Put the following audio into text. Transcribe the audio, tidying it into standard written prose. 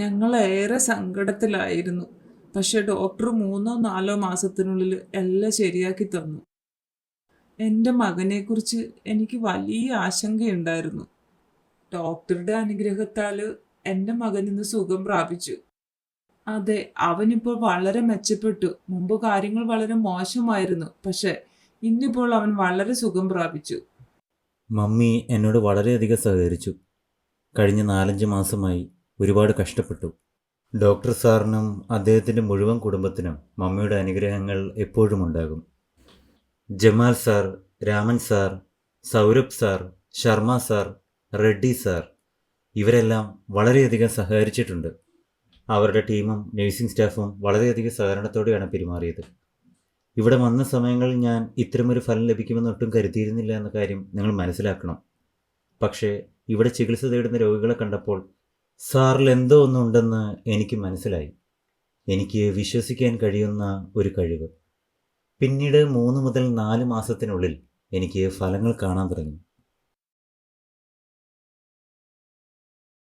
ഞങ്ങളേറെ സങ്കടത്തിലായിരുന്നു. പക്ഷെ ഡോക്ടർ 3-4 മാസത്തിനുള്ളിൽ എല്ലാം ശരിയാക്കി തന്നു. എൻ്റെ മകനെക്കുറിച്ച് എനിക്ക് വലിയ ആശങ്കയുണ്ടായിരുന്നു. ഡോക്ടറുടെ അനുഗ്രഹത്താൽ എൻ്റെ മകൻ ഇന്ന് സുഖം പ്രാപിച്ചു. അതെ, അവനിപ്പോൾ വളരെ മെച്ചപ്പെട്ടു. മുമ്പ് കാര്യങ്ങൾ വളരെ മോശമായിരുന്നു. പക്ഷെ ഇന്നിപ്പോൾ അവൻ വളരെ സുഖം പ്രാപിച്ചു. മമ്മി എന്നോട് വളരെയധികം സഹകരിച്ചു. കഴിഞ്ഞ 4-5 മാസമായി ഒരുപാട് കഷ്ടപ്പെട്ടു. ഡോക്ടർ സാറിനും അദ്ദേഹത്തിൻ്റെ മുഴുവൻ കുടുംബത്തിനും മമ്മിയുടെ അനുഗ്രഹങ്ങൾ എപ്പോഴും ഉണ്ടാകും. Jamal sir, Raman sir, Saurabh sir, Sharma sir, Reddy sir ഇവരെല്ലാം വളരെയധികം സഹകരിച്ചിട്ടുണ്ട്. അവരുടെ ടീമും നഴ്സിംഗ് സ്റ്റാഫും വളരെയധികം സഹകരണത്തോടെയാണ് പെരുമാറിയത്. ഇവിടെ വന്ന സമയങ്ങളിൽ ഞാൻ ഇത്തരമൊരു ഫലം ലഭിക്കുമെന്ന് ഒട്ടും കരുതിയിരുന്നില്ല എന്ന കാര്യം നിങ്ങൾ മനസ്സിലാക്കണം. പക്ഷേ ഇവിടെ ചികിത്സ തേടുന്ന രോഗികളെ കണ്ടപ്പോൾ സാറിൽ എന്തോ ഒന്നുണ്ടെന്ന് എനിക്ക് മനസ്സിലായി. എനിക്ക് വിശ്വസിക്കാൻ കഴിയുന്ന ഒരു കഴിവ്. പിന്നീട് 3 മുതൽ 4 മാസത്തിനുള്ളിൽ എനിക്ക് ഫലങ്ങൾ കാണാൻ തുടങ്ങി.